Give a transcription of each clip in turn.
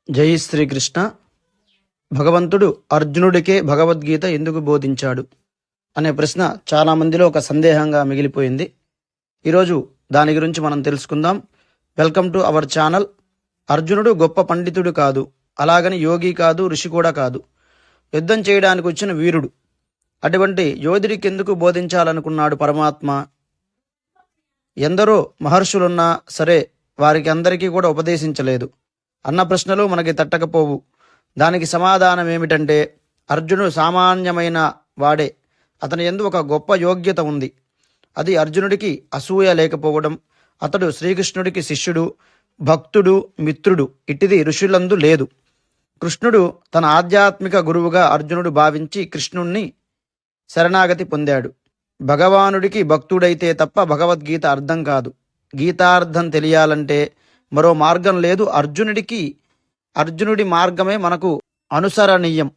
జై శ్రీకృష్ణ. భగవంతుడు అర్జునుడికే భగవద్గీత ఎందుకు బోధించాడు అనే ప్రశ్న చాలా మందిలో ఒక సందేహంగా మిగిలిపోయింది. ఈరోజు దాని గురించి మనం తెలుసుకుందాం. Welcome to our channel. అర్జునుడు గొప్ప పండితుడు కాదు, అలాగని యోగి కాదు, ఋషి కూడా కాదు. యుద్ధం చేయడానికి వచ్చిన వీరుడు. అటువంటి యోధుడికి ఎందుకు బోధించాలనుకున్నాడు పరమాత్మ? ఎందరో మహర్షులున్నా సరే వారికి అందరికీ కూడా ఉపదేశించలేదు అన్న ప్రశ్నలు మనకి తట్టకపోవు. దానికి సమాధానం ఏమిటంటే, అర్జునుడు సామాన్యమైన వాడే. అతని యందు ఒక గొప్ప యోగ్యత ఉంది. అది అర్జునుడికి అసూయ లేకపోవడం. అతడు శ్రీకృష్ణుడికి శిష్యుడు, భక్తుడు, మిత్రుడు. ఇటిది ఋషులందు లేదు. కృష్ణుడు తన ఆధ్యాత్మిక గురువుగా అర్జునుడు భావించి కృష్ణుణ్ణి శరణాగతి పొందాడు. భగవానుడికి భక్తుడైతే తప్ప భగవద్గీత అర్థం కాదు. గీతార్థం తెలియాలంటే మరో మార్గం లేదు. అర్జునుడి మార్గమే మనకు అనుసరణీయం.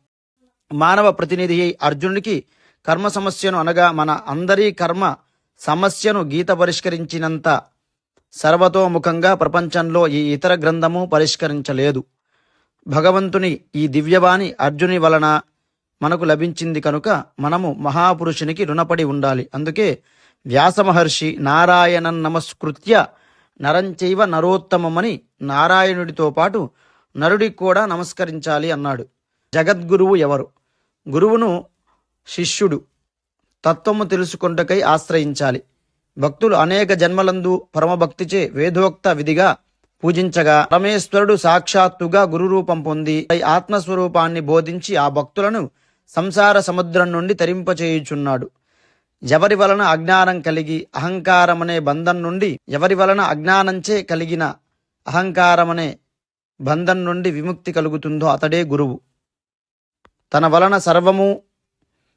మానవ ప్రతినిధి అర్జునుడికి కర్మ సమస్యను అనగా మన అందరి కర్మ సమస్యను గీత పరిష్కరించినంత సర్వతోముఖంగా ప్రపంచంలో ఈ ఇతర గ్రంథము పరిష్కరించలేదు. భగవంతుని ఈ దివ్యవాణి అర్జుని వలన మనకు లభించింది కనుక మనము మహాపురుషునికి రుణపడి ఉండాలి. అందుకే వ్యాస మహర్షి నారాయణం నమస్కృత్య నరంచైవ నరోత్తమమని నారాయణుడితో పాటు నరుడికి కూడా నమస్కరించాలి అన్నాడు. జగద్గురువు ఎవరు? గురువును శిష్యుడు తత్వము తెలుసుకొంటకై ఆశ్రయించాలి. భక్తులు అనేక జన్మలందు పరమభక్తిచే వేదోక్త విధిగా పూజించగా పరమేశ్వరుడు సాక్షాత్తుగా గురురూపం పొంది ఆత్మస్వరూపాన్ని బోధించి ఆ భక్తులను సంసార సముద్రం నుండి తరింపచేయుచున్నాడు. ఎవరి వలన అజ్ఞానం కలిగి అహంకారమనే బంధం నుండి ఎవరి వలన అజ్ఞానంచే కలిగిన అహంకారమనే బంధం నుండి విముక్తి కలుగుతుందో అతడే గురువు. తన వలన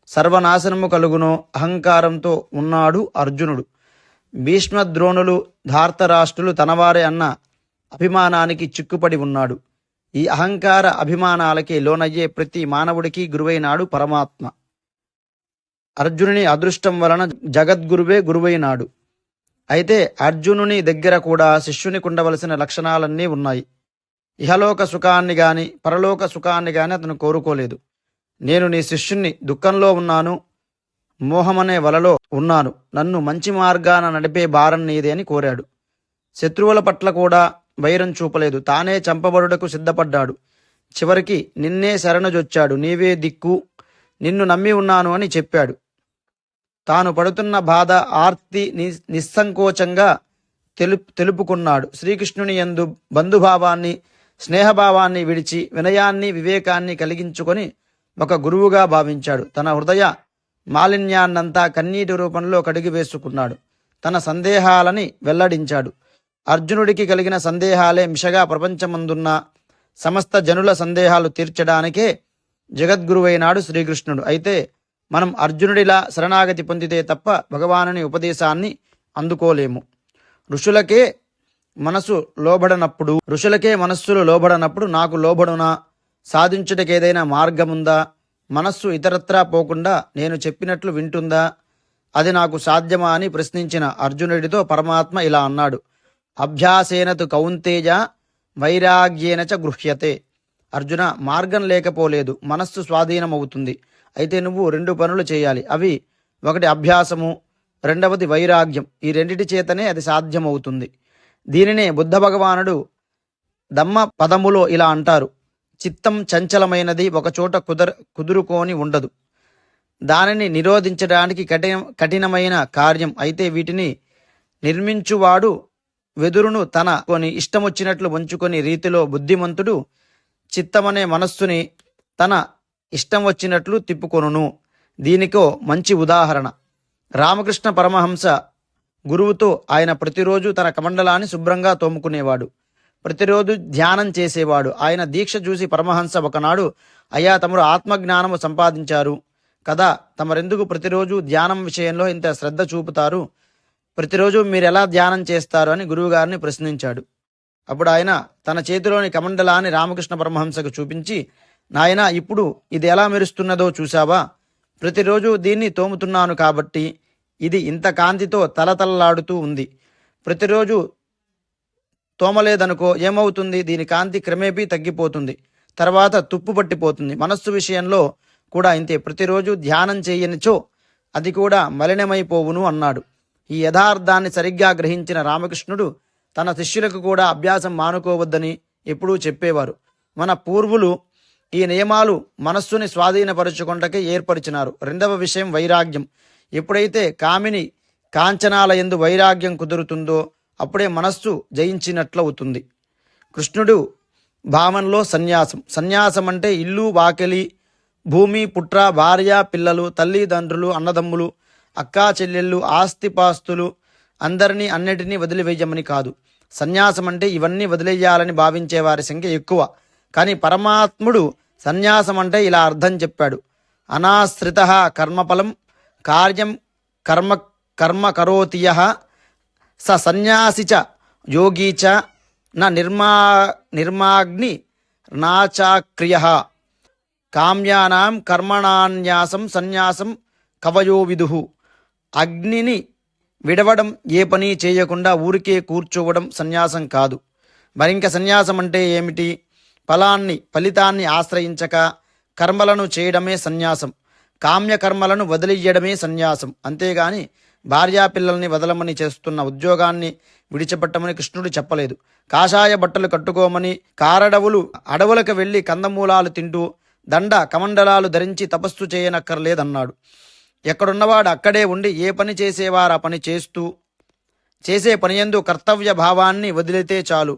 సర్వనాశనము కలుగునో అహంకారంతో ఉన్నాడు అర్జునుడు. భీష్మద్రోణులు, ధార్తరాష్ట్రులు తనవారే అన్న అభిమానానికి చిక్కుపడి ఉన్నాడు. ఈ అహంకార అభిమానాలకి లోనయ్యే ప్రతి మానవుడికి గురువైనాడు పరమాత్మ. అర్జునుని అదృష్టం వలన జగద్గురువే గురువైనాడు. అయితే అర్జునుని దగ్గర కూడా శిష్యునికి ఉండవలసిన లక్షణాలన్నీ ఉన్నాయి. ఇహలోక సుఖాన్ని గాని పరలోక సుఖాన్ని గాని అతను కోరుకోలేదు. నేను నీ శిష్యుణ్ణి, దుఃఖంలో ఉన్నాను, మోహమనే వలలో ఉన్నాను, నన్ను మంచి మార్గాన నడిపే భారం నీదే అని కోరాడు. శత్రువుల పట్ల కూడా వైరం చూపలేదు. తానే చంపబడుటకు సిద్ధపడ్డాడు. చివరికి నిన్నే శరణుజొచ్చాడు. నీవే దిక్కు, నిన్ను నమ్మి ఉన్నాను అని చెప్పాడు. తాను పడుతున్న బాధ, ఆర్తి నిస్సంకోచంగా తెలుపుకున్నాడు. శ్రీకృష్ణుని యందు బంధుభావాన్ని, స్నేహభావాన్ని విడిచి వినయాన్ని, వివేకాన్ని కలిగించుకొని ఒక గురువుగా భావించాడు. తన హృదయ మాలిన్యాన్నంతా కన్నీటి రూపంలో కడిగి వేసుకున్నాడు. తన సందేహాలని వెల్లడించాడు. అర్జునుడికి కలిగిన సందేహాలే మిషగా ప్రపంచమందున్న సమస్త జనుల సందేహాలు తీర్చడానికే జగద్గురువైనాడు శ్రీకృష్ణుడు. అయితే మనం అర్జునుడిలా శరణాగతి పొందితే తప్ప భగవానుని ఉపదేశాన్ని అందుకోలేము. ఋషులకే మనస్సులు లోబడనప్పుడు నాకు లోబడునా? సాధించుటకేదైనా మార్గముందా? మనస్సు ఇతరత్రా పోకుండా నేను చెప్పినట్లు వింటుందా? అది నాకు సాధ్యమా అని ప్రశ్నించిన అర్జునుడితో పరమాత్మ ఇలా అన్నాడు. అభ్యాసేనతు కౌంతేజ వైరాగ్యేన చ గృహ్యతే. అర్జున, మార్గం లేకపోలేదు, మనస్సు స్వాధీనమవుతుంది. అయితే నువ్వు 2 పనులు చేయాలి. అవి ఒకటి అభ్యాసము, రెండవది వైరాగ్యం. ఈ రెండిటి చేతనే అది సాధ్యమవుతుంది. దీనినే బుద్ధ భగవానుడు దమ్మ పదములో ఇలా అంటారు. చిత్తం చంచలమైనది, ఒకచోట కుదురుకోని ఉండదు. దానిని నిరోధించడానికి కఠినమైన కార్యం. అయితే వీటిని నిర్మించువాడు వెదురును తన ఇష్టమొచ్చినట్లు వంచుకొని రీతిలో బుద్ధిమంతుడు చిత్తమనే మనస్సుని తన ఇష్టం వచ్చినట్లు తిప్పుకొనును. దీనికో మంచి ఉదాహరణ రామకృష్ణ పరమహంస. గురువుతో ఆయన ప్రతిరోజు తన కమండలాన్ని శుభ్రంగా తోముకునేవాడు. ప్రతిరోజు ధ్యానం చేసేవాడు. ఆయన దీక్ష చూసి పరమహంస ఒకనాడు, అయ్యా, తమరు ఆత్మజ్ఞానము సంపాదించారు కదా, తమరెందుకు ప్రతిరోజు ధ్యానం విషయంలో ఇంత శ్రద్ధ చూపుతారు? ప్రతిరోజు మీరెలా ధ్యానం చేస్తారు అని గురువుగారిని ప్రశ్నించాడు. అప్పుడు ఆయన తన చేతిలోని కమండలాన్ని రామకృష్ణ పరమహంసకు చూపించి, నాయనా, ఇప్పుడు ఇది ఎలా మెరుస్తున్నదో చూసావా? ప్రతిరోజు దీన్ని తోముతున్నాను కాబట్టి ఇది ఇంత కాంతితో తలతలలాడుతూ ఉంది. ప్రతిరోజు తోమలేదనుకో ఏమవుతుంది? దీని కాంతి క్రమేపీ తగ్గిపోతుంది, తర్వాత తుప్పు పట్టిపోతుంది. మనస్సు విషయంలో కూడా ఇంతే. ప్రతిరోజు ధ్యానం చేయనిచో అది కూడా మలినమైపోవును అన్నాడు. ఈ యథార్థాన్ని సరిగ్గా గ్రహించిన రామకృష్ణుడు తన శిష్యులకు కూడా అభ్యాసం మానుకోవద్దని ఎప్పుడూ చెప్పేవారు. మన పూర్వులు ఈ నియమాలు మనస్సుని స్వాధీనపరుచుకొంటకే ఏర్పరిచినారు. రెండవ విషయం వైరాగ్యం. ఎప్పుడైతే కామిని కాంచనాల యందు వైరాగ్యం కుదురుతుందో అప్పుడే మనస్సు జయించినట్లవుతుంది. కృష్ణుడు భావనలో సన్యాసం. సన్యాసం అంటే ఇల్లు వాకిలి, భూమి, పుట్ర, భార్య, పిల్లలు, తల్లిదండ్రులు, అన్నదమ్ములు, అక్కా చెల్లెళ్ళు, ఆస్తిపాస్తులు అందరినీ అన్నిటినీ వదిలివేయమని కాదు. సన్యాసం అంటే ఇవన్నీ వదిలేయాలని భావించే వారి సంఖ్య ఎక్కువ. కానీ పరమాత్ముడు సన్యాసం అంటే ఇలా అర్థం చెప్పాడు. అనాశ్రిత కర్మఫలం కార్యం కర్మ కర్మ కరోతియ స సన్యాసి చ యోగీ చ న నిర్మాగ్ని నాచాక్రియ కామ్యానాం కర్మణాన్యాసం సన్యాసం కవయో విదుహు. అగ్నిని విడవడం, ఏ పని చేయకుండా ఊరికే కూర్చోవడం సన్యాసం కాదు. మరింక సన్యాసం అంటే ఏమిటి? ఫలితాన్ని ఆశ్రయించక కర్మలను చేయడమే సన్యాసం. కామ్యకర్మలను వదిలియడమే సన్యాసం. అంతేగాని భార్యాపిల్లల్ని వదలమని, చేస్తున్న ఉద్యోగాన్ని విడిచిపెట్టమని కృష్ణుడు చెప్పలేదు. కాషాయ బట్టలు కట్టుకోమని, అడవులకు వెళ్ళి కందమూలాలు తింటూ దండ కమండలాలు ధరించి తపస్సు చేయనక్కర్లేదన్నాడు. ఎక్కడున్నవాడు అక్కడే ఉండి ఏ పని చేసేవారు ఆ పని చేస్తూ, చేసే పనియందు కర్తవ్య భావాన్ని వదిలితే చాలు,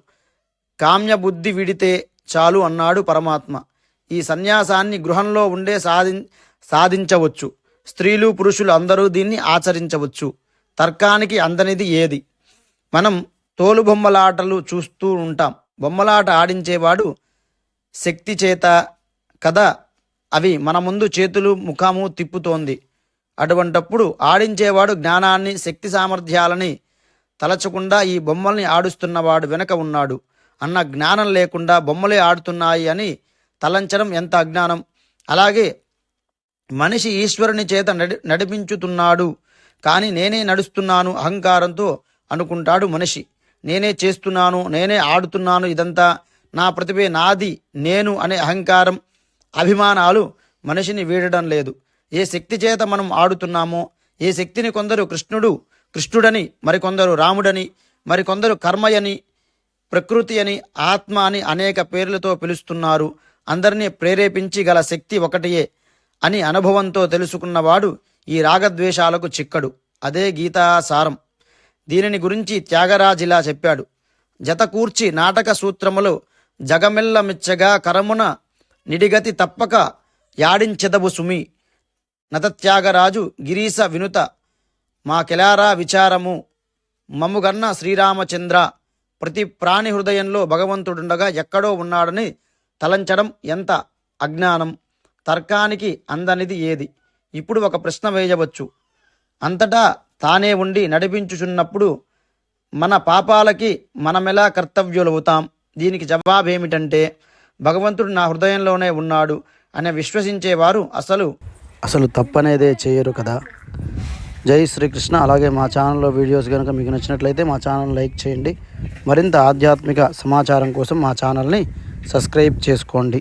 కామ్య బుద్ధి విడితే చాలు అన్నాడు పరమాత్మ. ఈ సన్యాసాన్ని గృహంలో ఉండే సాధించవచ్చు. స్త్రీలు పురుషులు అందరూ దీన్ని ఆచరించవచ్చు. తర్కానికి అందనిది ఏది? మనం తోలుబొమ్మలాటలు చూస్తూ ఉంటాం. బొమ్మలాట ఆడించేవాడు శక్తి చేత కదా అవి మన ముందు చేతులు ముఖము తిప్పుతోంది. అటువంటప్పుడు ఆడించేవాడు జ్ఞానాన్ని, శక్తి సామర్థ్యాలని తలచకుండా ఈ బొమ్మల్ని ఆడుస్తున్నవాడు వెనక ఉన్నాడు అన్న జ్ఞానం లేకుండా బొమ్మలే ఆడుతున్నాయి అని తలంచడం ఎంత అజ్ఞానం. అలాగే మనిషి ఈశ్వరుని చేత నడిపించుతున్నాడు, కానీ నేనే నడుస్తున్నాను అహంకారంతో అనుకుంటాడు మనిషి. నేనే చేస్తున్నాను, నేనే ఆడుతున్నాను, ఇదంతా నా ప్రతిభే, నాది, నేను అనే అహంకారం, అభిమానాలు మనిషిని వీడడం లేదు. ఏ శక్తి చేత మనం ఆడుతున్నామో, ఏ శక్తిని కొందరు కృష్ణుడని, మరికొందరు రాముడని, మరికొందరు కర్మయని, ప్రకృతి అని, ఆత్మ అని అనేక పేర్లతో పిలుస్తున్నారు. అందరినీ ప్రేరేపించి గల శక్తి ఒకటియే అని అనుభవంతో తెలుసుకున్నవాడు ఈ రాగద్వేషాలకు చిక్కడు. అదే గీతాసారం. దీనిని గురించి త్యాగరాజిలా చెప్పాడు. జతకూర్చి నాటక సూత్రములు జగమెల్ల మెచ్చగా కరమున నిడిగతి తప్పక యాడించెదవు సుమి. నతత్యాగరాజు గిరీశ వినుత మాకెలారా విచారము మమ్ముగన్న శ్రీరామచంద్ర. ప్రతి ప్రాణి హృదయంలో భగవంతుడుండగా ఎక్కడో ఉన్నాడని తలంచడం ఎంత అజ్ఞానం. తర్కానికి అందనిది ఏది? ఇప్పుడు ఒక ప్రశ్న వేయవచ్చు. అంతటా తానే ఉండి నడిపించుచున్నప్పుడు మన పాపాలకి మనమెలా కర్తవ్యులవుతాం? దీనికి జవాబేమిటంటే భగవంతుడు నా హృదయంలోనే ఉన్నాడు అని విశ్వసించేవారు అసలు తప్పనేదే చేయరు కదా. జై శ్రీకృష్ణ. అలాగే మా ఛానల్లో వీడియోస్ కనుక మీకు నచ్చినట్లయితే మా ఛానల్ లైక్ చేయండి. మరింత ఆధ్యాత్మిక సమాచారం కోసం మా ఛానల్ని సబ్స్క్రైబ్ చేసుకోండి.